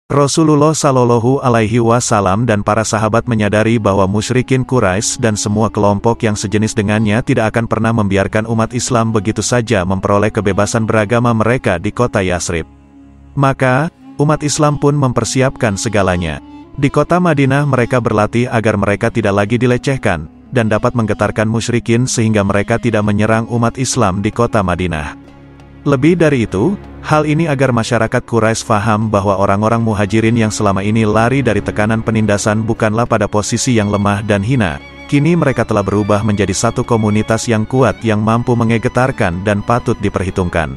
Rasulullah Shallallahu Alaihi Wasallam dan para sahabat menyadari bahwa musyrikin Quraisy dan semua kelompok yang sejenis dengannya tidak akan pernah membiarkan umat Islam begitu saja memperoleh kebebasan beragama mereka di kota Yasrib. Maka, umat Islam pun mempersiapkan segalanya. Di kota Madinah mereka berlatih agar mereka tidak lagi dilecehkan, dan dapat menggetarkan musyrikin sehingga mereka tidak menyerang umat Islam di kota Madinah. Lebih dari itu, hal ini agar masyarakat Quraisy faham bahwa orang-orang muhajirin yang selama ini lari dari tekanan penindasan bukanlah pada posisi yang lemah dan hina. Kini mereka telah berubah menjadi satu komunitas yang kuat yang mampu mengegetarkan dan patut diperhitungkan.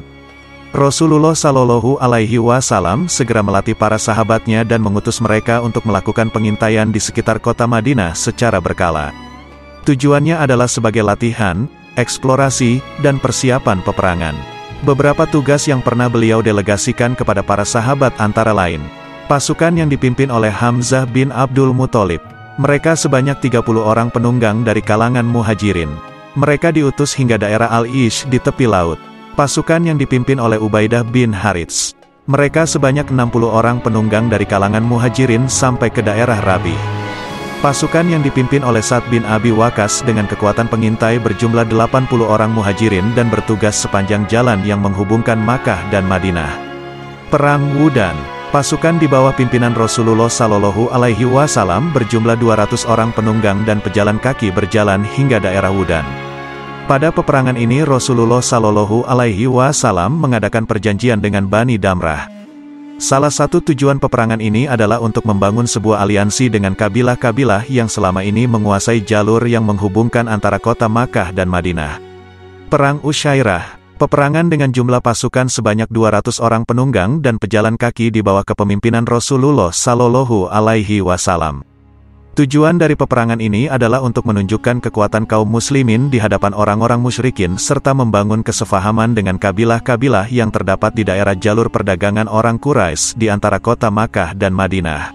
Rasulullah Shallallahu Alaihi Wasallam segera melatih para sahabatnya dan mengutus mereka untuk melakukan pengintaian di sekitar kota Madinah secara berkala. Tujuannya adalah sebagai latihan, eksplorasi, dan persiapan peperangan. Beberapa tugas yang pernah beliau delegasikan kepada para sahabat antara lain, pasukan yang dipimpin oleh Hamzah bin Abdul Muthalib. Mereka sebanyak 30 orang penunggang dari kalangan muhajirin. Mereka diutus hingga daerah Al-Ish di tepi laut. Pasukan yang dipimpin oleh Ubaidah bin Harits. Mereka sebanyak 60 orang penunggang dari kalangan muhajirin sampai ke daerah Rabi. Pasukan yang dipimpin oleh Sa'd bin Abi Waqqas dengan kekuatan pengintai berjumlah 80 orang muhajirin dan bertugas sepanjang jalan yang menghubungkan Makkah dan Madinah. Perang Wudan. Pasukan di bawah pimpinan Rasulullah Shallallahu Alaihi Wasallam berjumlah 200 orang penunggang dan pejalan kaki berjalan hingga daerah Wudan. Pada peperangan ini Rasulullah Shallallahu Alaihi Wasallam mengadakan perjanjian dengan Bani Damrah. Salah satu tujuan peperangan ini adalah untuk membangun sebuah aliansi dengan kabilah-kabilah yang selama ini menguasai jalur yang menghubungkan antara kota Makkah dan Madinah. Perang Usyairah. Peperangan dengan jumlah pasukan sebanyak 200 orang penunggang dan pejalan kaki di bawah kepemimpinan Rasulullah Shallallahu Alaihi Wasallam. Tujuan dari peperangan ini adalah untuk menunjukkan kekuatan kaum muslimin di hadapan orang-orang musyrikin serta membangun kesefahaman dengan kabilah-kabilah yang terdapat di daerah jalur perdagangan orang Quraisy di antara kota Makkah dan Madinah.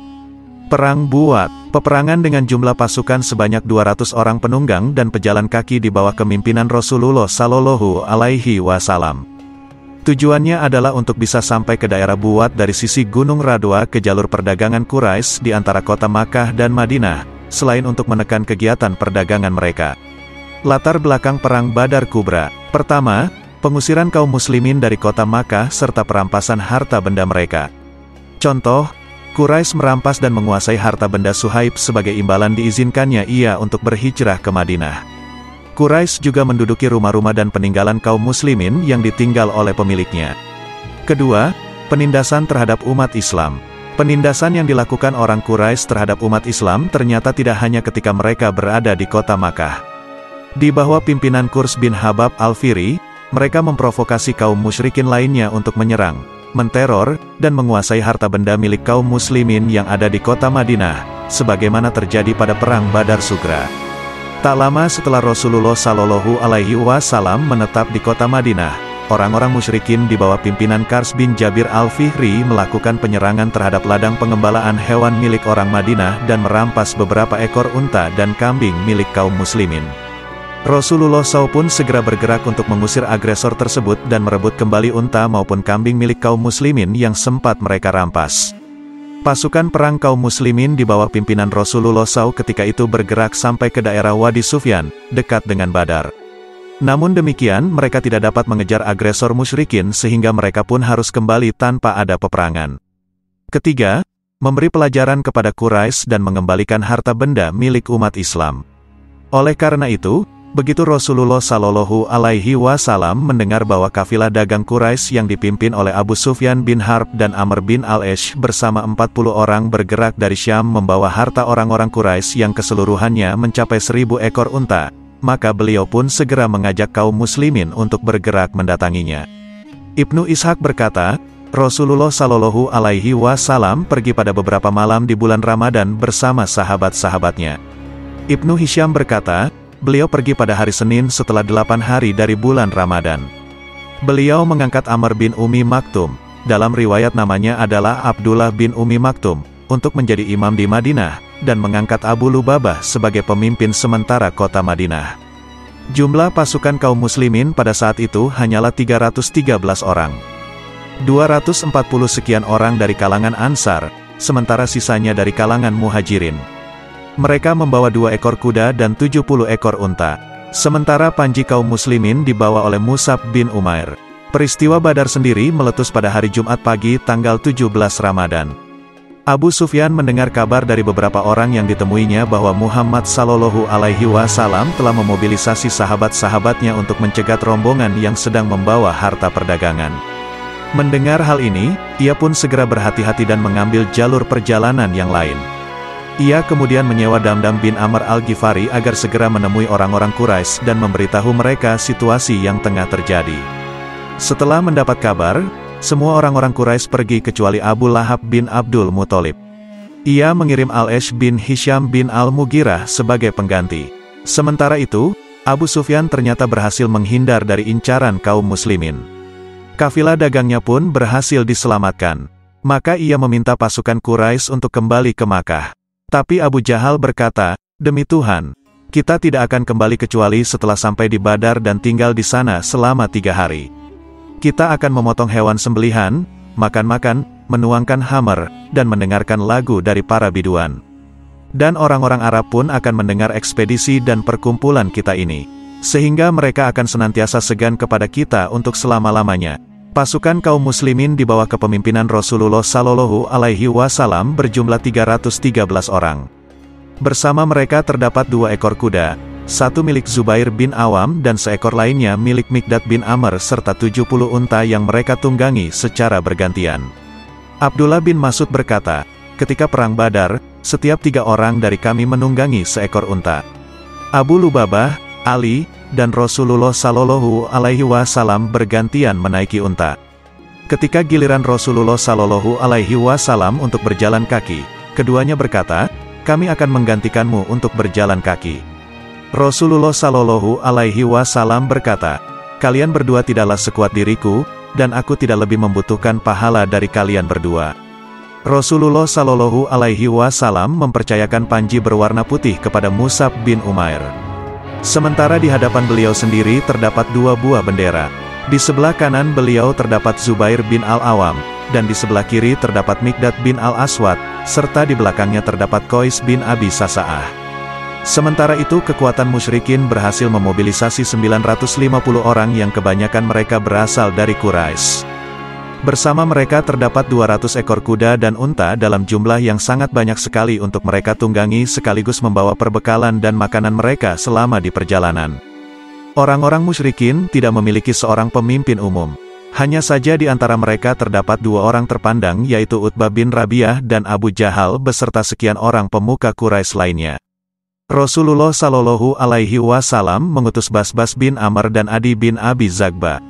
Perang Buat. Peperangan dengan jumlah pasukan sebanyak 200 orang penunggang dan pejalan kaki di bawah kepemimpinan Rasulullah Shallallahu Alaihi Wasallam. Tujuannya adalah untuk bisa sampai ke daerah Buat dari sisi Gunung Radwa ke jalur perdagangan Quraisy di antara kota Makkah dan Madinah, selain untuk menekan kegiatan perdagangan mereka. Latar belakang Perang Badar Kubra. Pertama, pengusiran kaum muslimin dari kota Makkah serta perampasan harta benda mereka. Contoh, Quraisy merampas dan menguasai harta benda Suhaib sebagai imbalan diizinkannya ia untuk berhijrah ke Madinah. Quraisy juga menduduki rumah-rumah dan peninggalan kaum muslimin yang ditinggal oleh pemiliknya. Kedua, penindasan terhadap umat Islam. Penindasan yang dilakukan orang Quraisy terhadap umat Islam ternyata tidak hanya ketika mereka berada di kota Makkah. Di bawah pimpinan Qurs bin Habab al-Fihri, mereka memprovokasi kaum musyrikin lainnya untuk menyerang, menteror, dan menguasai harta benda milik kaum muslimin yang ada di kota Madinah, sebagaimana terjadi pada Perang Badar Sugra. Tak lama setelah Rasulullah Shallallahu Alaihi Wasallam menetap di kota Madinah, orang-orang musyrikin di bawah pimpinan Qars bin Jabir al-Fihri melakukan penyerangan terhadap ladang pengembalaan hewan milik orang Madinah dan merampas beberapa ekor unta dan kambing milik kaum muslimin. Rasulullah SAW pun segera bergerak untuk mengusir agresor tersebut dan merebut kembali unta maupun kambing milik kaum muslimin yang sempat mereka rampas. Pasukan perang kaum muslimin di bawah pimpinan Rasulullah SAW ketika itu bergerak sampai ke daerah Wadi Sufyan, dekat dengan Badar. Namun demikian, mereka tidak dapat mengejar agresor musyrikin sehingga mereka pun harus kembali tanpa ada peperangan. Ketiga, memberi pelajaran kepada Quraisy dan mengembalikan harta benda milik umat Islam. Oleh karena itu, begitu Rasulullah Shallallahu Alaihi Wasallam mendengar bahwa kafilah dagang Quraisy yang dipimpin oleh Abu Sufyan bin Harb dan Amr bin al-Ash bersama 40 orang bergerak dari Syam membawa harta orang-orang Quraisy yang keseluruhannya mencapai 1000 ekor unta, maka beliau pun segera mengajak kaum muslimin untuk bergerak mendatanginya. Ibnu Ishaq berkata, Rasulullah Shallallahu Alaihi Wasallam pergi pada beberapa malam di bulan Ramadan bersama sahabat-sahabatnya. Ibnu Hisham berkata, beliau pergi pada hari Senin setelah 8 hari dari bulan Ramadan. Beliau mengangkat Amr bin Ummi Maktum, dalam riwayat namanya adalah Abdullah bin Ummi Maktum, untuk menjadi imam di Madinah, dan mengangkat Abu Lubabah sebagai pemimpin sementara kota Madinah. Jumlah pasukan kaum muslimin pada saat itu hanyalah 313 orang. 240 sekian orang dari kalangan Ansar, sementara sisanya dari kalangan muhajirin. Mereka membawa 2 ekor kuda dan 70 ekor unta. Sementara panji kaum muslimin dibawa oleh Mus'ab bin Umair. Peristiwa Badar sendiri meletus pada hari Jumat pagi tanggal 17 Ramadan. Abu Sufyan mendengar kabar dari beberapa orang yang ditemuinya bahwa Muhammad Shallallahu Alaihi Wasallam telah memobilisasi sahabat-sahabatnya untuk mencegat rombongan yang sedang membawa harta perdagangan. Mendengar hal ini, ia pun segera berhati-hati dan mengambil jalur perjalanan yang lain. Ia kemudian menyewa Damdam bin Amr al-Ghifari agar segera menemui orang-orang Quraisy dan memberitahu mereka situasi yang tengah terjadi. Setelah mendapat kabar, semua orang-orang Quraisy pergi kecuali Abu Lahab bin Abdul Muthalib. Ia mengirim Al-Ash bin Hisham bin Al-Mughirah sebagai pengganti. Sementara itu, Abu Sufyan ternyata berhasil menghindar dari incaran kaum muslimin. Kafilah dagangnya pun berhasil diselamatkan. Maka ia meminta pasukan Quraisy untuk kembali ke Makkah. Tapi Abu Jahal berkata, "Demi Tuhan, kita tidak akan kembali kecuali setelah sampai di Badar dan tinggal di sana selama 3 hari. Kita akan memotong hewan sembelihan, makan-makan, menuangkan khamar, dan mendengarkan lagu dari para biduan. Dan orang-orang Arab pun akan mendengar ekspedisi dan perkumpulan kita ini. Sehingga mereka akan senantiasa segan kepada kita untuk selama-lamanya." Pasukan kaum muslimin di bawah kepemimpinan Rasulullah Shallallahu Alaihi Wasallam berjumlah 313 orang. Bersama mereka terdapat 2 ekor kuda, 1 milik Zubair bin Awam dan seekor lainnya milik Mikdad bin Amr serta 70 unta yang mereka tunggangi secara bergantian. Abdullah bin Mas'ud berkata, "Ketika perang Badar, setiap 3 orang dari kami menunggangi seekor unta. Abu Lubabah, Ali, dan Rasulullah Shallallahu Alaihi Wasallam bergantian menaiki unta. Ketika giliran Rasulullah Shallallahu Alaihi Wasallam untuk berjalan kaki, keduanya berkata, 'Kami akan menggantikanmu untuk berjalan kaki.' Rasulullah Shallallahu Alaihi Wasallam berkata, 'Kalian berdua tidaklah sekuat diriku, dan aku tidak lebih membutuhkan pahala dari kalian berdua.' Rasulullah Shallallahu Alaihi Wasallam mempercayakan panji berwarna putih kepada Mus'ab bin Umair. Sementara di hadapan beliau sendiri terdapat 2 buah bendera. Di sebelah kanan beliau terdapat Zubair bin Al-Awam, dan di sebelah kiri terdapat Mikdad bin Al-Aswad, serta di belakangnya terdapat Qais bin Abi Sasa'ah. Sementara itu kekuatan musyrikin berhasil memobilisasi 950 orang yang kebanyakan mereka berasal dari Quraisy. Bersama mereka terdapat 200 ekor kuda dan unta dalam jumlah yang sangat banyak sekali untuk mereka tunggangi sekaligus membawa perbekalan dan makanan mereka selama di perjalanan. Orang-orang musyrikin tidak memiliki seorang pemimpin umum. Hanya saja di antara mereka terdapat 2 orang terpandang yaitu Utbah bin Rabi'ah dan Abu Jahal beserta sekian orang pemuka Quraisy lainnya. Rasulullah Shallallahu Alaihi Wasallam mengutus Basbas bin Amr dan Adi bin Abi Zagba.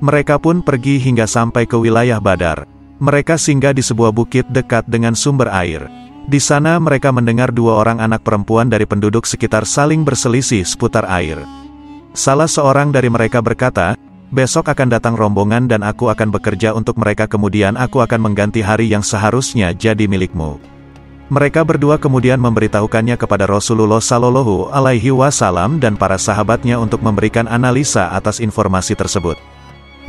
Mereka pun pergi hingga sampai ke wilayah Badar. Mereka singgah di sebuah bukit dekat dengan sumber air. Di sana mereka mendengar 2 orang anak perempuan dari penduduk sekitar saling berselisih seputar air. Salah seorang dari mereka berkata, "Besok akan datang rombongan dan aku akan bekerja untuk mereka, kemudian aku akan mengganti hari yang seharusnya jadi milikmu." Mereka berdua kemudian memberitahukannya kepada Rasulullah Shallallahu Alaihi Wasallam dan para sahabatnya untuk memberikan analisa atas informasi tersebut.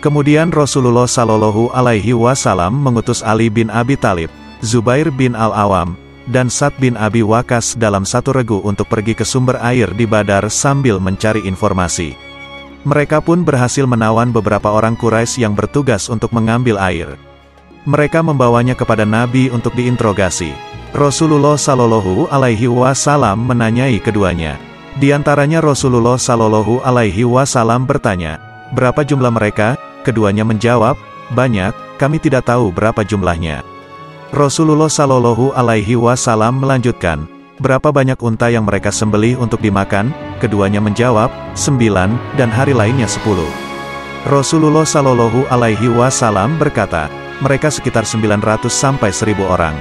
Kemudian Rasulullah Shallallahu Alaihi Wasallam mengutus Ali bin Abi Thalib, Zubair bin Al-Awam, dan Sa'd bin Abi Waqqas dalam satu regu untuk pergi ke sumber air di Badar sambil mencari informasi. Mereka pun berhasil menawan beberapa orang Quraisy yang bertugas untuk mengambil air. Mereka membawanya kepada Nabi untuk diinterogasi. Rasulullah Shallallahu Alaihi Wasallam menanyai keduanya. Di antaranya Rasulullah Shallallahu Alaihi Wasallam bertanya, "Berapa jumlah mereka?" Keduanya menjawab, "Banyak, kami tidak tahu berapa jumlahnya." Rasulullah Shallallahu Alaihi Wasallam melanjutkan, "Berapa banyak unta yang mereka sembelih untuk dimakan?" Keduanya menjawab, 9, dan hari lainnya 10. Rasulullah Shallallahu Alaihi Wasallam berkata, "Mereka sekitar 900 sampai 1000 orang."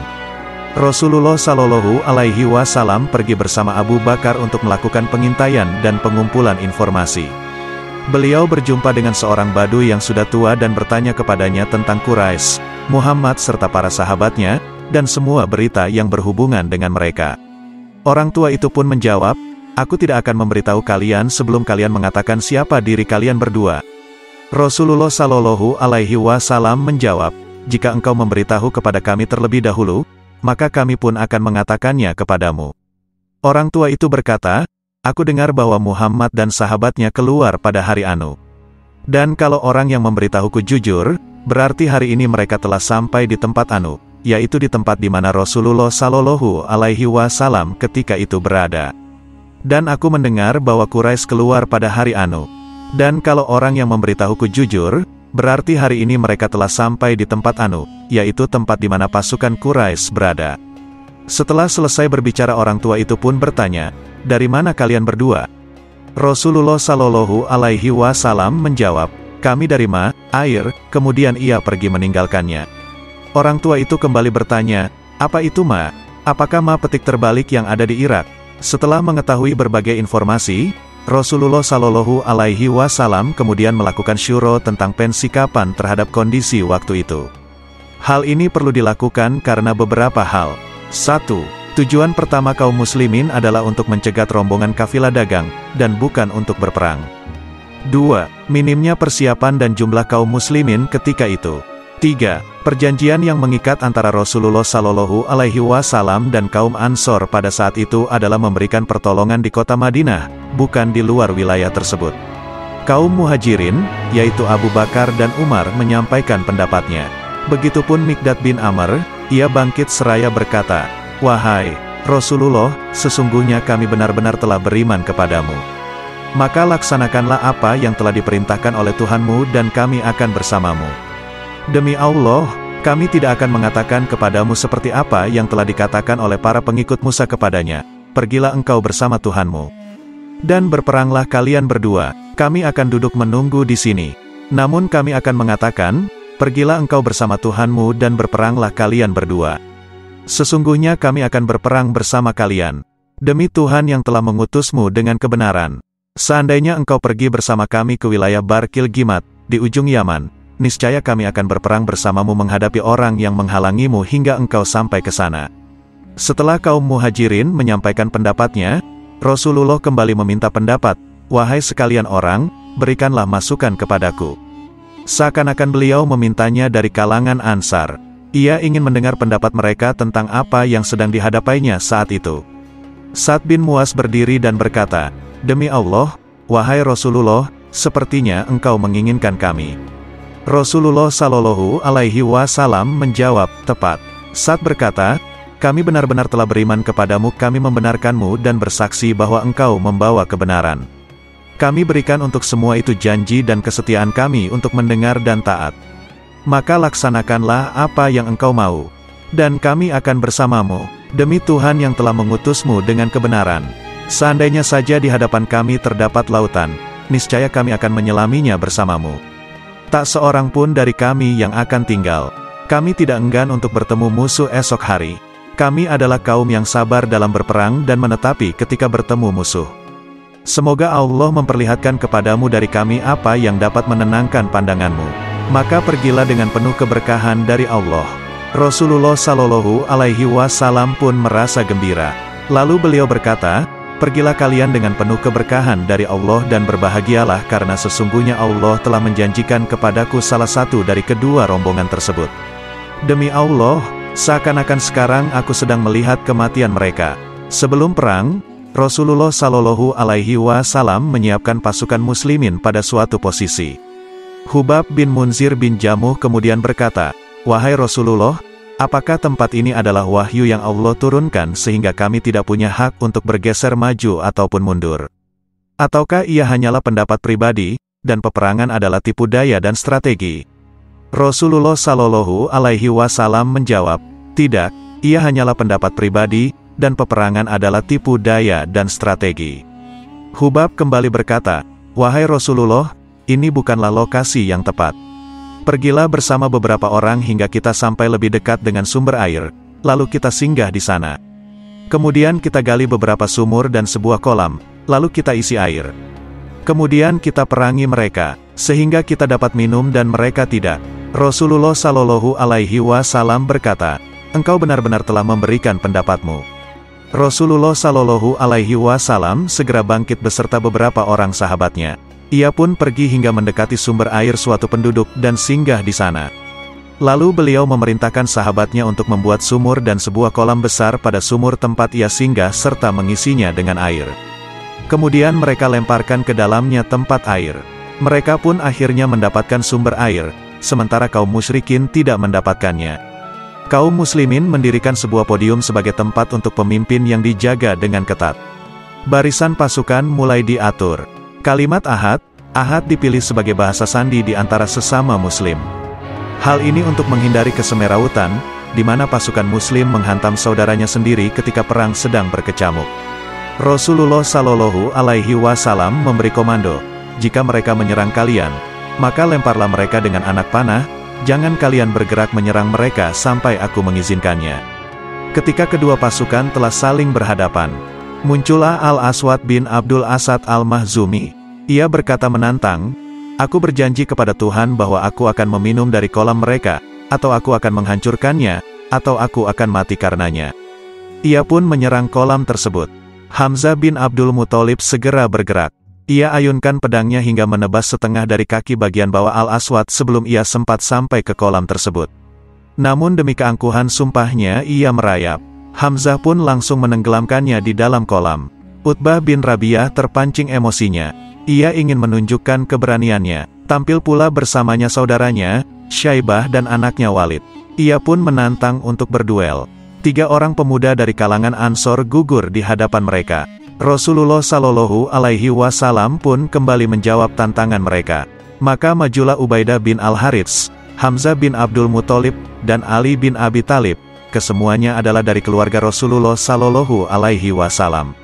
Rasulullah Shallallahu Alaihi Wasallam pergi bersama Abu Bakar untuk melakukan pengintaian dan pengumpulan informasi. Beliau berjumpa dengan seorang Badui yang sudah tua dan bertanya kepadanya tentang Quraisy, Muhammad serta para sahabatnya, dan semua berita yang berhubungan dengan mereka. Orang tua itu pun menjawab, "Aku tidak akan memberitahu kalian sebelum kalian mengatakan siapa diri kalian berdua." Rasulullah Shallallahu Alaihi Wasallam menjawab, "Jika engkau memberitahu kepada kami terlebih dahulu, maka kami pun akan mengatakannya kepadamu." Orang tua itu berkata, "Aku dengar bahwa Muhammad dan sahabatnya keluar pada hari anu. Dan kalau orang yang memberitahuku jujur, berarti hari ini mereka telah sampai di tempat anu, yaitu di tempat di mana Rasulullah Shallallahu Alaihi Wasallam ketika itu berada. Dan aku mendengar bahwa Quraisy keluar pada hari anu. Dan kalau orang yang memberitahuku jujur, berarti hari ini mereka telah sampai di tempat anu, yaitu tempat di mana pasukan Quraisy berada." Setelah selesai berbicara, orang tua itu pun bertanya, "Dari mana kalian berdua?" Rasulullah Shallallahu Alaihi Wasallam menjawab, "Kami dari air." Kemudian ia pergi meninggalkannya. Orang tua itu kembali bertanya, "Apa itu Ma? Apakah petik terbalik yang ada di Irak?" Setelah mengetahui berbagai informasi, Rasulullah Shallallahu Alaihi Wasallam kemudian melakukan syuro tentang pensikapan terhadap kondisi waktu itu. Hal ini perlu dilakukan karena beberapa hal. 1. Tujuan pertama kaum muslimin adalah untuk mencegat rombongan kafilah dagang, dan bukan untuk berperang. 2. Minimnya persiapan dan jumlah kaum muslimin ketika itu. 3. Perjanjian yang mengikat antara Rasulullah Shallallahu Alaihi Wasallam dan kaum Ansor pada saat itu adalah memberikan pertolongan di kota Madinah, bukan di luar wilayah tersebut. Kaum Muhajirin, yaitu Abu Bakar dan Umar, menyampaikan pendapatnya. Begitupun Mikdad bin Amr, ia bangkit seraya berkata, "Wahai Rasulullah, sesungguhnya kami benar-benar telah beriman kepadamu. Maka laksanakanlah apa yang telah diperintahkan oleh Tuhanmu dan kami akan bersamamu. Demi Allah, kami tidak akan mengatakan kepadamu seperti apa yang telah dikatakan oleh para pengikut Musa kepadanya, 'Pergilah engkau bersama Tuhanmu. Dan berperanglah kalian berdua, kami akan duduk menunggu di sini.' Namun kami akan mengatakan, 'Pergilah engkau bersama Tuhanmu dan berperanglah kalian berdua. Sesungguhnya kami akan berperang bersama kalian. Demi Tuhan yang telah mengutusmu dengan kebenaran. Seandainya engkau pergi bersama kami ke wilayah Barkil Gimat, di ujung Yaman, niscaya kami akan berperang bersamamu menghadapi orang yang menghalangimu hingga engkau sampai ke sana.'" Setelah kaum Muhajirin menyampaikan pendapatnya, Rasulullah kembali meminta pendapat, "Wahai sekalian orang, berikanlah masukan kepadaku." Seakan-akan beliau memintanya dari kalangan Ansar. Ia ingin mendengar pendapat mereka tentang apa yang sedang dihadapainya saat itu. Sa'd bin Mu'adz berdiri dan berkata, "Demi Allah, wahai Rasulullah, sepertinya engkau menginginkan kami." Rasulullah Shallallahu Alaihi Wasallam menjawab, "Tepat." Sa'd berkata, "Kami benar-benar telah beriman kepadamu, kami membenarkanmu dan bersaksi bahwa engkau membawa kebenaran. Kami berikan untuk semua itu janji dan kesetiaan kami untuk mendengar dan taat. Maka laksanakanlah apa yang engkau mau, dan kami akan bersamamu, demi Tuhan yang telah mengutusmu dengan kebenaran. Seandainya saja di hadapan kami terdapat lautan, niscaya kami akan menyelaminya bersamamu. Tak seorang pun dari kami yang akan tinggal. Kami tidak enggan untuk bertemu musuh esok hari. Kami adalah kaum yang sabar dalam berperang dan menetapi ketika bertemu musuh. Semoga Allah memperlihatkan kepadamu dari kami apa yang dapat menenangkan pandanganmu. Maka pergilah dengan penuh keberkahan dari Allah." Rasulullah Shallallahu Alaihi Wasallam pun merasa gembira. Lalu beliau berkata, "Pergilah kalian dengan penuh keberkahan dari Allah dan berbahagialah karena sesungguhnya Allah telah menjanjikan kepadaku salah satu dari kedua rombongan tersebut. Demi Allah, seakan-akan sekarang aku sedang melihat kematian mereka." Sebelum perang, Rasulullah Shallallahu Alaihi Wasallam menyiapkan pasukan muslimin pada suatu posisi. Hubab bin Munzir bin Jamuh kemudian berkata, "Wahai Rasulullah, apakah tempat ini adalah wahyu yang Allah turunkan sehingga kami tidak punya hak untuk bergeser maju ataupun mundur? Ataukah ia hanyalah pendapat pribadi, dan peperangan adalah tipu daya dan strategi?" Rasulullah Shallallahu Alaihi Wasallam menjawab, "Tidak, ia hanyalah pendapat pribadi, dan peperangan adalah tipu daya dan strategi." Hubab kembali berkata, "Wahai Rasulullah, ini bukanlah lokasi yang tepat. Pergilah bersama beberapa orang hingga kita sampai lebih dekat dengan sumber air, lalu kita singgah di sana. Kemudian kita gali beberapa sumur dan sebuah kolam, lalu kita isi air. Kemudian kita perangi mereka, sehingga kita dapat minum dan mereka tidak." Rasulullah Shallallahu Alaihi Wasallam berkata, "Engkau benar-benar telah memberikan pendapatmu." Rasulullah Shallallahu Alaihi Wasallam segera bangkit beserta beberapa orang sahabatnya. Ia pun pergi hingga mendekati sumber air suatu penduduk dan singgah di sana. Lalu beliau memerintahkan sahabatnya untuk membuat sumur dan sebuah kolam besar pada sumur tempat ia singgah serta mengisinya dengan air. Kemudian mereka lemparkan ke dalamnya tempat air. Mereka pun akhirnya mendapatkan sumber air, sementara kaum musyrikin tidak mendapatkannya. Kaum muslimin mendirikan sebuah podium sebagai tempat untuk pemimpin yang dijaga dengan ketat. Barisan pasukan mulai diatur. Kalimat ahad dipilih sebagai bahasa sandi di antara sesama muslim. Hal ini untuk menghindari kesemerawutan, di mana pasukan muslim menghantam saudaranya sendiri ketika perang sedang berkecamuk. Rasulullah Shallallahu Alaihi Wasallam memberi komando, jika mereka menyerang kalian, maka lemparlah mereka dengan anak panah, jangan kalian bergerak menyerang mereka sampai aku mengizinkannya. Ketika kedua pasukan telah saling berhadapan, muncullah Al-Aswad bin Abdul Asad Al-Mahzumi. Ia berkata menantang, aku berjanji kepada Tuhan bahwa aku akan meminum dari kolam mereka, atau aku akan menghancurkannya, atau aku akan mati karenanya. Ia pun menyerang kolam tersebut. Hamzah bin Abdul Muthalib segera bergerak. Ia ayunkan pedangnya hingga menebas setengah dari kaki bagian bawah Al-Aswad sebelum ia sempat sampai ke kolam tersebut. Namun demi keangkuhan sumpahnya ia merayap. Hamzah pun langsung menenggelamkannya di dalam kolam. Utbah bin Rabi'ah terpancing emosinya. Ia ingin menunjukkan keberaniannya. Tampil pula bersamanya saudaranya, Syaibah dan anaknya Walid. Ia pun menantang untuk berduel. 3 orang pemuda dari kalangan Ansor gugur di hadapan mereka. Rasulullah Shallallahu Alaihi Wasallam pun kembali menjawab tantangan mereka. Maka majulah Ubaidah bin Al-Harits, Hamzah bin Abdul Muthalib, dan Ali bin Abi Thalib. Kesemuanya adalah dari keluarga Rasulullah Shallallahu Alaihi Wasallam.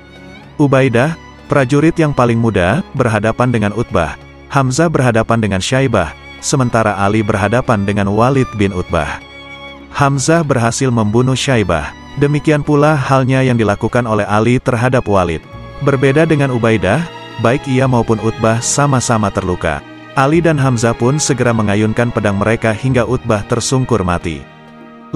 Ubaidah, prajurit yang paling muda, berhadapan dengan Utbah. Hamzah berhadapan dengan Syaibah, sementara Ali berhadapan dengan Walid bin Utbah. Hamzah berhasil membunuh Syaibah. Demikian pula halnya yang dilakukan oleh Ali terhadap Walid. Berbeda dengan Ubaidah, baik ia maupun Utbah sama-sama terluka. Ali dan Hamzah pun segera mengayunkan pedang mereka hingga Utbah tersungkur mati.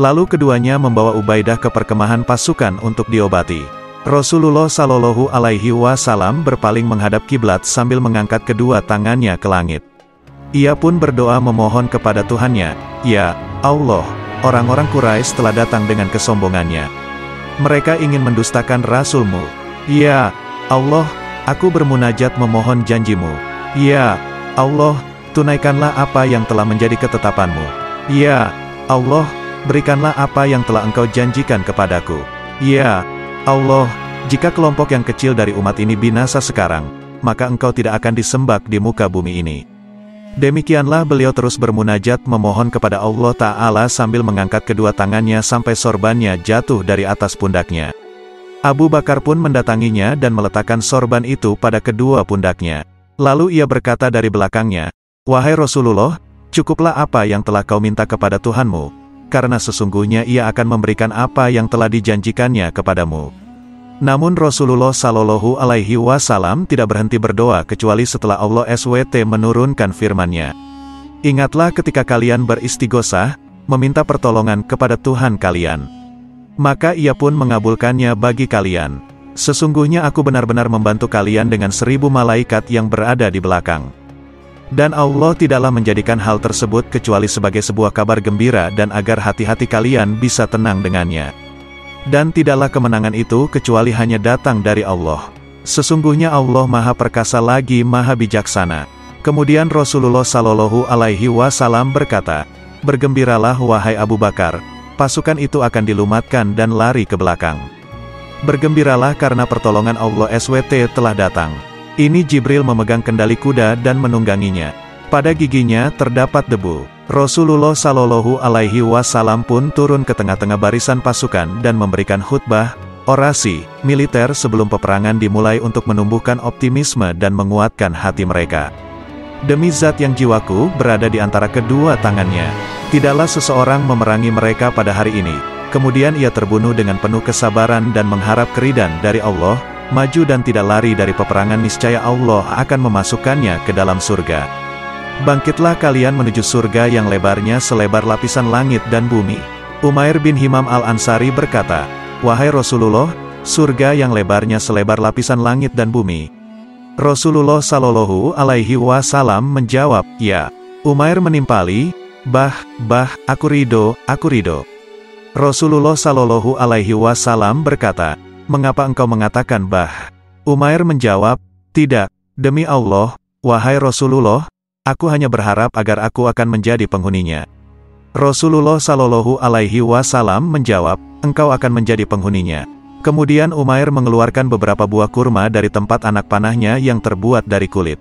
Lalu keduanya membawa Ubaidah ke perkemahan pasukan untuk diobati. Rasulullah Shallallahu Alaihi Wasallam berpaling menghadap kiblat sambil mengangkat kedua tangannya ke langit. Ia pun berdoa memohon kepada Tuhannya, "Ya Allah, orang-orang Quraisy telah datang dengan kesombongannya. Mereka ingin mendustakan Rasul-Mu. Ya Allah, aku bermunajat memohon janji-Mu. Ya Allah, tunaikanlah apa yang telah menjadi ketetapan-Mu. Ya Allah, berikanlah apa yang telah Engkau janjikan kepadaku. Ya Allah, jika kelompok yang kecil dari umat ini binasa sekarang, maka Engkau tidak akan disembah di muka bumi ini." Demikianlah beliau terus bermunajat memohon kepada Allah Ta'ala sambil mengangkat kedua tangannya sampai sorbannya jatuh dari atas pundaknya. Abu Bakar pun mendatanginya dan meletakkan sorban itu pada kedua pundaknya. Lalu ia berkata dari belakangnya, "Wahai Rasulullah, cukuplah apa yang telah kau minta kepada Tuhanmu, karena sesungguhnya ia akan memberikan apa yang telah dijanjikannya kepadamu." Namun Rasulullah Shallallahu Alaihi Wasallam tidak berhenti berdoa kecuali setelah Allah SWT menurunkan firman-Nya. "Ingatlah ketika kalian beristighosah, meminta pertolongan kepada Tuhan kalian. Maka ia pun mengabulkannya bagi kalian. Sesungguhnya aku benar-benar membantu kalian dengan 1000 malaikat yang berada di belakang. Dan Allah tidaklah menjadikan hal tersebut kecuali sebagai sebuah kabar gembira dan agar hati-hati kalian bisa tenang dengannya. Dan tidaklah kemenangan itu kecuali hanya datang dari Allah. Sesungguhnya Allah Maha Perkasa lagi Maha Bijaksana." Kemudian Rasulullah Shallallahu Alaihi Wasallam berkata, "Bergembiralah wahai Abu Bakar, pasukan itu akan dilumatkan dan lari ke belakang. Bergembiralah karena pertolongan Allah SWT telah datang." Ini Jibril memegang kendali kuda dan menungganginya. Pada giginya terdapat debu. Rasulullah Shallallahu Alaihi Wasallam pun turun ke tengah-tengah barisan pasukan dan memberikan khutbah, orasi, militer sebelum peperangan dimulai untuk menumbuhkan optimisme dan menguatkan hati mereka. "Demi zat yang jiwaku berada di antara kedua tangannya, tidaklah seseorang memerangi mereka pada hari ini." Kemudian ia terbunuh dengan penuh kesabaran dan mengharap keridhaan dari Allah, maju dan tidak lari dari peperangan, niscaya Allah akan memasukkannya ke dalam surga. "Bangkitlah kalian menuju surga yang lebarnya selebar lapisan langit dan bumi." Umair bin Himam Al-Ansari berkata, "Wahai Rasulullah, surga yang lebarnya selebar lapisan langit dan bumi." Rasulullah Shallallahu Alaihi Wasallam menjawab, "Ya." Umair menimpali, Bah, aku ridho, aku ridho. Rasulullah Shallallahu Alaihi Wasallam berkata, "Mengapa engkau mengatakan bah?" Umair menjawab, "Tidak, demi Allah, wahai Rasulullah, aku hanya berharap agar aku akan menjadi penghuninya." Rasulullah Shallallahu Alaihi Wasallam menjawab, "Engkau akan menjadi penghuninya." Kemudian Umair mengeluarkan beberapa buah kurma dari tempat anak panahnya yang terbuat dari kulit.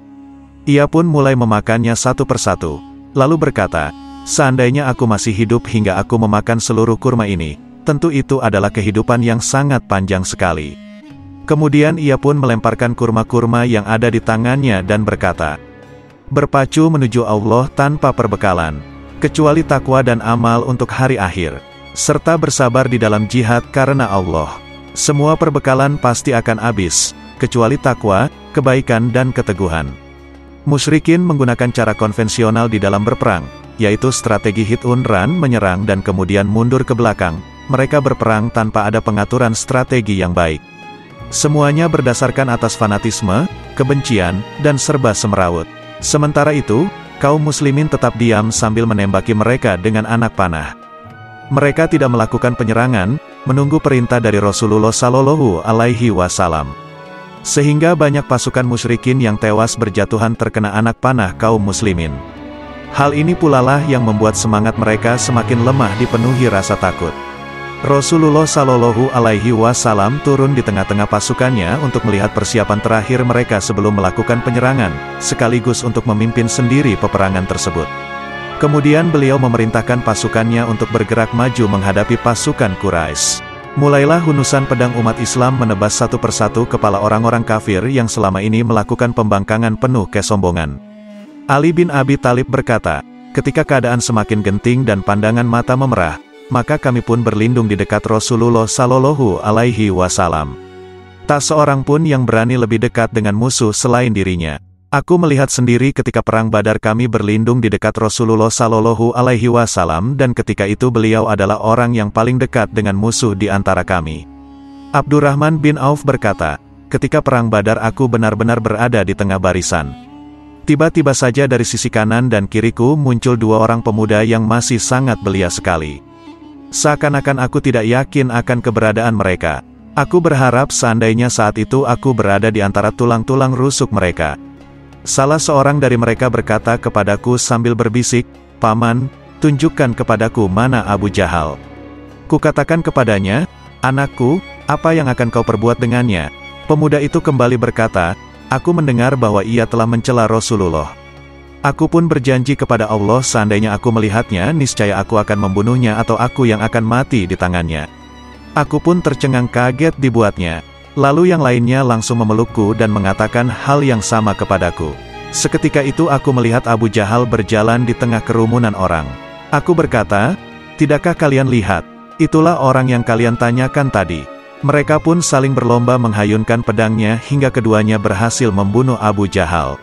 Ia pun mulai memakannya satu persatu, lalu berkata, "Seandainya aku masih hidup hingga aku memakan seluruh kurma ini, tentu itu adalah kehidupan yang sangat panjang sekali." Kemudian ia pun melemparkan kurma-kurma yang ada di tangannya dan berkata, "Berpacu menuju Allah tanpa perbekalan, kecuali takwa dan amal untuk hari akhir, serta bersabar di dalam jihad karena Allah. Semua perbekalan pasti akan habis, kecuali takwa, kebaikan dan keteguhan." Musyrikin menggunakan cara konvensional di dalam berperang, yaitu strategi hit and run, menyerang dan kemudian mundur ke belakang. Mereka berperang tanpa ada pengaturan strategi yang baik. Semuanya berdasarkan atas fanatisme, kebencian, dan serba semrawut. Sementara itu, kaum muslimin tetap diam sambil menembaki mereka dengan anak panah. Mereka tidak melakukan penyerangan, menunggu perintah dari Rasulullah Shallallahu Alaihi Wasallam. Sehingga banyak pasukan musyrikin yang tewas berjatuhan terkena anak panah kaum muslimin. Hal ini pula lah yang membuat semangat mereka semakin lemah dipenuhi rasa takut. Rasulullah Shallallahu Alaihi Wasallam turun di tengah-tengah pasukannya untuk melihat persiapan terakhir mereka sebelum melakukan penyerangan, sekaligus untuk memimpin sendiri peperangan tersebut. Kemudian beliau memerintahkan pasukannya untuk bergerak maju menghadapi pasukan Quraisy. Mulailah hunusan pedang umat Islam menebas satu persatu kepala orang-orang kafir yang selama ini melakukan pembangkangan penuh kesombongan. Ali bin Abi Thalib berkata, "Ketika keadaan semakin genting dan pandangan mata memerah, maka kami pun berlindung di dekat Rasulullah Shallallahu Alaihi Wasallam. Tak seorang pun yang berani lebih dekat dengan musuh selain dirinya. Aku melihat sendiri ketika perang Badar kami berlindung di dekat Rasulullah Shallallahu Alaihi Wasallam dan ketika itu beliau adalah orang yang paling dekat dengan musuh di antara kami." Abdurrahman bin Auf berkata, "Ketika perang Badar aku benar-benar berada di tengah barisan. Tiba-tiba saja dari sisi kanan dan kiriku muncul dua orang pemuda yang masih sangat belia sekali. Seakan-akan aku tidak yakin akan keberadaan mereka. Aku berharap seandainya saat itu aku berada di antara tulang-tulang rusuk mereka." Salah seorang dari mereka berkata kepadaku sambil berbisik, "Paman, tunjukkan kepadaku mana Abu Jahal." Kukatakan kepadanya, "Anakku, apa yang akan kau perbuat dengannya?" Pemuda itu kembali berkata, "Aku mendengar bahwa ia telah mencela Rasulullah. Aku pun berjanji kepada Allah seandainya aku melihatnya niscaya aku akan membunuhnya atau aku yang akan mati di tangannya." Aku pun tercengang kaget dibuatnya. Lalu yang lainnya langsung memelukku dan mengatakan hal yang sama kepadaku. Seketika itu aku melihat Abu Jahal berjalan di tengah kerumunan orang. Aku berkata, "Tidakkah kalian lihat? Itulah orang yang kalian tanyakan tadi." Mereka pun saling berlomba menghayunkan pedangnya hingga keduanya berhasil membunuh Abu Jahal.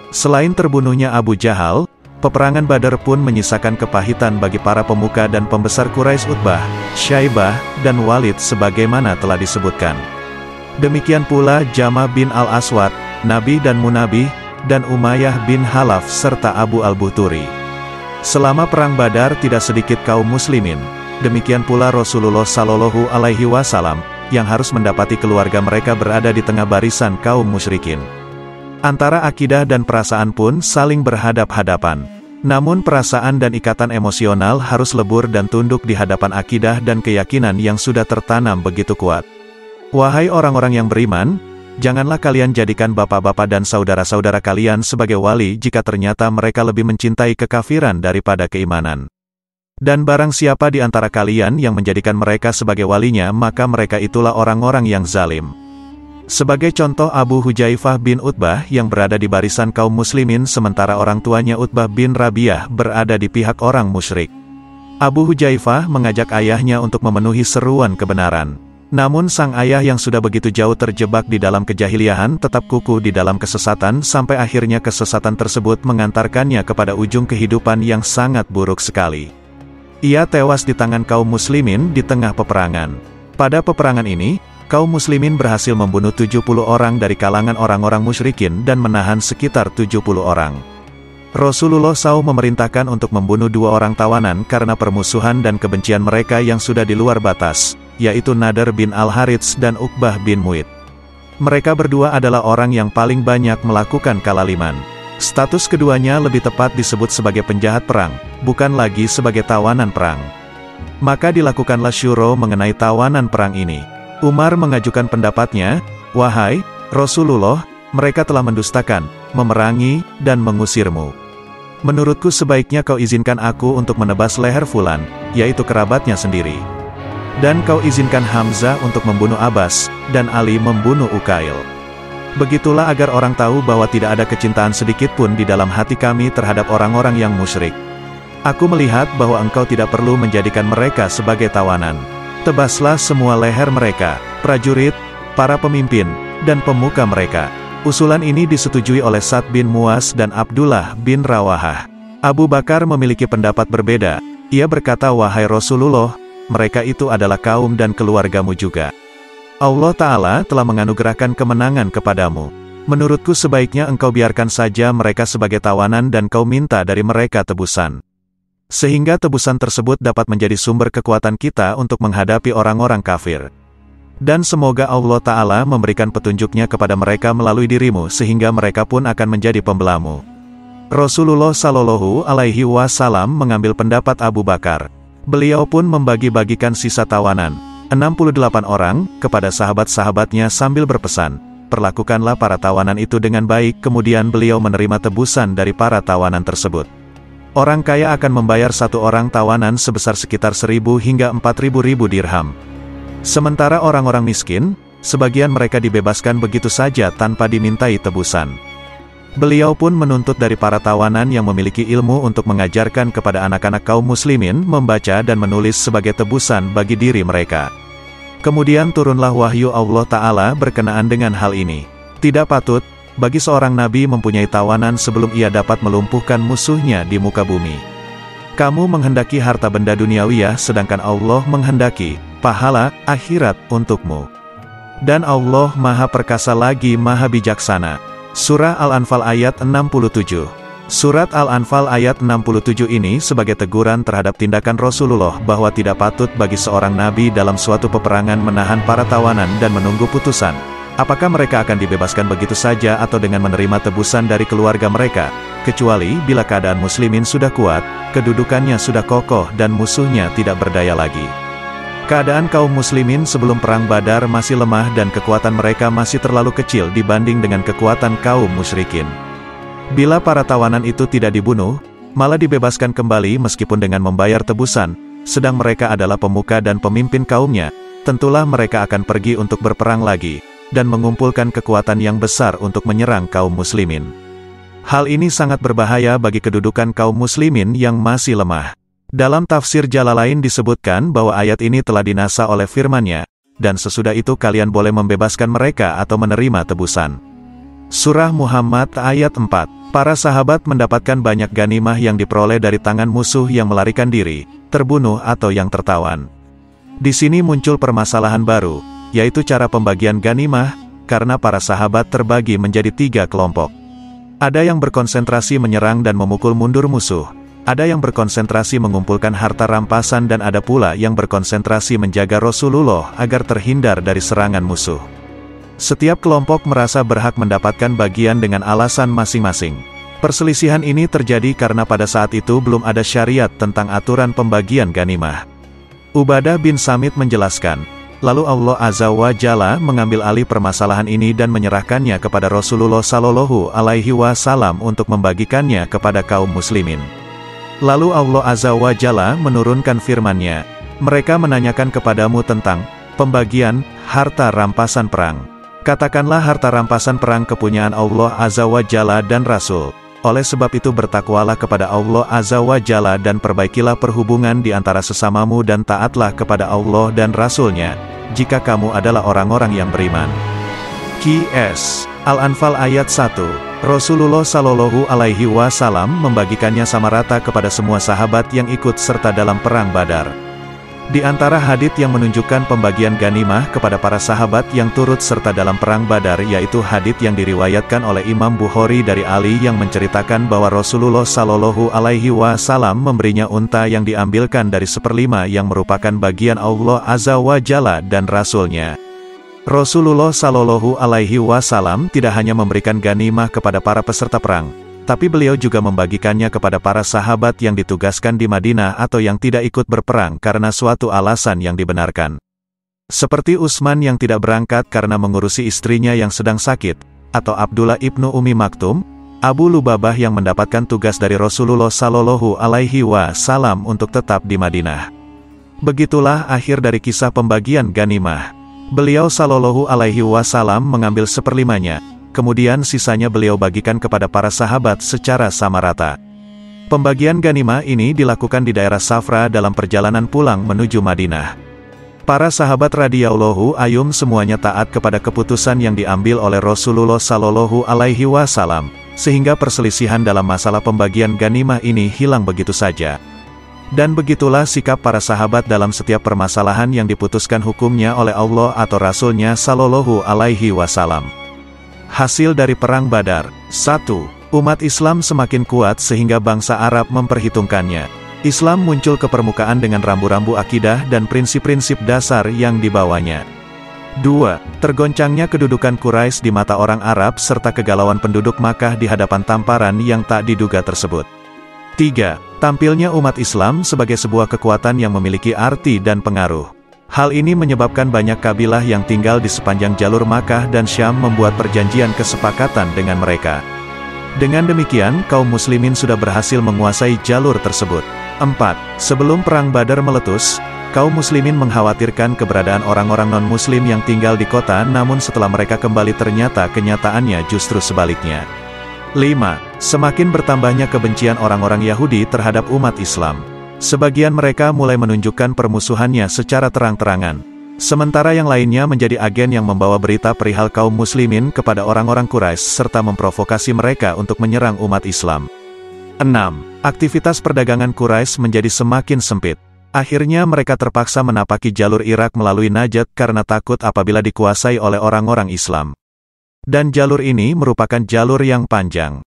Selain terbunuhnya Abu Jahal, peperangan Badar pun menyisakan kepahitan bagi para pemuka dan pembesar Quraisy Utbah, Syaibah, dan Walid sebagaimana telah disebutkan. Demikian pula Jama bin Al-Aswad, Nabi dan Munabih, dan Umayyah bin Halaf serta Abu Al-Buhturi. Selama perang Badar tidak sedikit kaum muslimin, demikian pula Rasulullah Shallallahu Alaihi Wasallam, yang harus mendapati keluarga mereka berada di tengah barisan kaum musyrikin. Antara akidah dan perasaan pun saling berhadap-hadapan. Namun perasaan dan ikatan emosional harus lebur dan tunduk di hadapan akidah dan keyakinan yang sudah tertanam begitu kuat. Wahai orang-orang yang beriman, janganlah kalian jadikan bapak-bapak dan saudara-saudara kalian sebagai wali jika ternyata mereka lebih mencintai kekafiran daripada keimanan. Dan barang siapa di antara kalian yang menjadikan mereka sebagai walinya, maka mereka itulah orang-orang yang zalim. Sebagai contoh Abu Hujaifah bin Utbah yang berada di barisan kaum muslimin sementara orang tuanya Utbah bin Rabi'ah berada di pihak orang musyrik. Abu Hujaifah mengajak ayahnya untuk memenuhi seruan kebenaran. Namun sang ayah yang sudah begitu jauh terjebak di dalam kejahiliahan tetap kukuh di dalam kesesatan sampai akhirnya kesesatan tersebut mengantarkannya kepada ujung kehidupan yang sangat buruk sekali. Ia tewas di tangan kaum muslimin di tengah peperangan. Pada peperangan ini, kaum muslimin berhasil membunuh 70 orang dari kalangan orang-orang musyrikin dan menahan sekitar 70 orang. Rasulullah SAW memerintahkan untuk membunuh 2 orang tawanan karena permusuhan dan kebencian mereka yang sudah di luar batas, yaitu Nadar bin Al-Harits dan Uqbah bin Mu'id. Mereka berdua adalah orang yang paling banyak melakukan kalaliman. Status keduanya lebih tepat disebut sebagai penjahat perang, bukan lagi sebagai tawanan perang. Maka dilakukanlah syuro mengenai tawanan perang ini. Umar mengajukan pendapatnya, "Wahai Rasulullah, mereka telah mendustakan, memerangi, dan mengusirmu. Menurutku sebaiknya kau izinkan aku untuk menebas leher Fulan, yaitu kerabatnya sendiri. Dan kau izinkan Hamzah untuk membunuh Abbas, dan Ali membunuh Ukail. Begitulah agar orang tahu bahwa tidak ada kecintaan sedikit pun di dalam hati kami terhadap orang-orang yang musyrik. Aku melihat bahwa engkau tidak perlu menjadikan mereka sebagai tawanan. Tebaslah semua leher mereka, prajurit, para pemimpin, dan pemuka mereka." Usulan ini disetujui oleh Sa'd bin Mu'az dan Abdullah bin Rawahah. Abu Bakar memiliki pendapat berbeda. Ia berkata, "Wahai Rasulullah, mereka itu adalah kaum dan keluargamu juga. Allah Ta'ala telah menganugerahkan kemenangan kepadamu. Menurutku sebaiknya engkau biarkan saja mereka sebagai tawanan dan kau minta dari mereka tebusan. Sehingga tebusan tersebut dapat menjadi sumber kekuatan kita untuk menghadapi orang-orang kafir. Dan semoga Allah Ta'ala memberikan petunjuknya kepada mereka melalui dirimu sehingga mereka pun akan menjadi pembelamu." Rasulullah Shallallahu Alaihi Wasallam mengambil pendapat Abu Bakar. Beliau pun membagi-bagikan sisa tawanan, 68 orang, kepada sahabat-sahabatnya sambil berpesan, "Perlakukanlah para tawanan itu dengan baik." Kemudian beliau menerima tebusan dari para tawanan tersebut. Orang kaya akan membayar 1 orang tawanan sebesar sekitar 1.000 hingga 4.000 dirham. Sementara orang-orang miskin, sebagian mereka dibebaskan begitu saja tanpa dimintai tebusan. Beliau pun menuntut dari para tawanan yang memiliki ilmu untuk mengajarkan kepada anak-anak kaum muslimin membaca dan menulis sebagai tebusan bagi diri mereka. Kemudian turunlah wahyu Allah Ta'ala berkenaan dengan hal ini. Tidak patut bagi seorang nabi mempunyai tawanan sebelum ia dapat melumpuhkan musuhnya di muka bumi. Kamu menghendaki harta benda duniawiyah sedangkan Allah menghendaki pahala akhirat untukmu. Dan Allah Maha Perkasa lagi Maha Bijaksana. Surah Al-Anfal ayat 67. Surat Al-Anfal ayat 67 ini sebagai teguran terhadap tindakan Rasulullah bahwa tidak patut bagi seorang nabi dalam suatu peperangan menahan para tawanan dan menunggu putusan. Apakah mereka akan dibebaskan begitu saja atau dengan menerima tebusan dari keluarga mereka, kecuali bila keadaan muslimin sudah kuat, kedudukannya sudah kokoh dan musuhnya tidak berdaya lagi. Keadaan kaum muslimin sebelum perang Badar masih lemah dan kekuatan mereka masih terlalu kecil dibanding dengan kekuatan kaum musyrikin. Bila para tawanan itu tidak dibunuh, malah dibebaskan kembali meskipun dengan membayar tebusan, sedang mereka adalah pemuka dan pemimpin kaumnya, tentulah mereka akan pergi untuk berperang lagi, dan mengumpulkan kekuatan yang besar untuk menyerang kaum muslimin. Hal ini sangat berbahaya bagi kedudukan kaum muslimin yang masih lemah. Dalam tafsir Jalalain disebutkan bahwa ayat ini telah dinasa oleh firman-Nya, dan sesudah itu kalian boleh membebaskan mereka atau menerima tebusan. Surah Muhammad ayat 4. Para sahabat mendapatkan banyak ganimah yang diperoleh dari tangan musuh yang melarikan diri, terbunuh atau yang tertawan. Di sini muncul permasalahan baru, yaitu cara pembagian ganimah, karena para sahabat terbagi menjadi 3 kelompok. Ada yang berkonsentrasi menyerang dan memukul mundur musuh. Ada yang berkonsentrasi mengumpulkan harta rampasan dan ada pula yang berkonsentrasi menjaga Rasulullah agar terhindar dari serangan musuh. Setiap kelompok merasa berhak mendapatkan bagian dengan alasan masing-masing. Perselisihan ini terjadi karena pada saat itu belum ada syariat tentang aturan pembagian ganimah. Ubadah bin Samit menjelaskan, lalu Allah Azza wa Jalla mengambil alih permasalahan ini dan menyerahkannya kepada Rasulullah Shallallahu Alaihi Wasallam untuk membagikannya kepada kaum muslimin. Lalu Allah Azza wa Jalla menurunkan firman-Nya, mereka menanyakan kepadamu tentang pembagian harta rampasan perang. Katakanlah harta rampasan perang kepunyaan Allah Azza wa Jalla dan Rasul. Oleh sebab itu bertakwalah kepada Allah Azza wa Jalla dan perbaikilah perhubungan di antara sesamamu dan taatlah kepada Allah dan Rasul-Nya, jika kamu adalah orang-orang yang beriman. Qs. Al-Anfal ayat 1. Rasulullah Shallallahu Alaihi Wasallam membagikannya sama rata kepada semua sahabat yang ikut serta dalam perang Badar. Di antara hadits yang menunjukkan pembagian ghanimah kepada para sahabat yang turut serta dalam perang Badar yaitu hadits yang diriwayatkan oleh Imam Bukhari dari Ali yang menceritakan bahwa Rasulullah Shallallahu Alaihi Wasallam memberinya unta yang diambilkan dari 1/5 yang merupakan bagian Allah Azza wa Jalla dan Rasul-Nya. Rasulullah Shallallahu Alaihi Wasallam tidak hanya memberikan ghanimah kepada para peserta perang, tapi beliau juga membagikannya kepada para sahabat yang ditugaskan di Madinah atau yang tidak ikut berperang karena suatu alasan yang dibenarkan. Seperti Utsman yang tidak berangkat karena mengurusi istrinya yang sedang sakit, atau Abdullah ibnu Ummi Maktum, Abu Lubabah yang mendapatkan tugas dari Rasulullah Shallallahu Alaihi Wasallam untuk tetap di Madinah. Begitulah akhir dari kisah pembagian ghanimah. Beliau Shallallahu Alaihi Wasallam mengambil 1/5-nya. Kemudian sisanya beliau bagikan kepada para sahabat secara sama rata. Pembagian ghanimah ini dilakukan di daerah Safra dalam perjalanan pulang menuju Madinah. Para sahabat radhiyallahu anhum semuanya taat kepada keputusan yang diambil oleh Rasulullah Shallallahu Alaihi Wasallam, sehingga perselisihan dalam masalah pembagian ghanimah ini hilang begitu saja. Dan begitulah sikap para sahabat dalam setiap permasalahan yang diputuskan hukumnya oleh Allah atau Rasul-Nya Shallallahu Alaihi Wasallam. Hasil dari Perang Badar. 1. Umat Islam semakin kuat sehingga bangsa Arab memperhitungkannya. Islam muncul ke permukaan dengan rambu-rambu akidah dan prinsip-prinsip dasar yang dibawanya. 2. Tergoncangnya kedudukan Quraisy di mata orang Arab serta kegalauan penduduk Makkah di hadapan tamparan yang tak diduga tersebut. 3. Tampilnya umat Islam sebagai sebuah kekuatan yang memiliki arti dan pengaruh. Hal ini menyebabkan banyak kabilah yang tinggal di sepanjang jalur Makkah dan Syam membuat perjanjian kesepakatan dengan mereka. Dengan demikian, kaum muslimin sudah berhasil menguasai jalur tersebut. 4. Sebelum Perang Badar meletus, kaum muslimin mengkhawatirkan keberadaan orang-orang non-muslim yang tinggal di kota, namun setelah mereka kembali ternyata kenyataannya justru sebaliknya. 5. Semakin bertambahnya kebencian orang-orang Yahudi terhadap umat Islam. Sebagian mereka mulai menunjukkan permusuhannya secara terang-terangan. Sementara yang lainnya menjadi agen yang membawa berita perihal kaum muslimin kepada orang-orang Quraisy serta memprovokasi mereka untuk menyerang umat Islam. 6. Aktivitas perdagangan Quraisy menjadi semakin sempit. Akhirnya mereka terpaksa menapaki jalur Irak melalui Najd karena takut apabila dikuasai oleh orang-orang Islam. Dan jalur ini merupakan jalur yang panjang.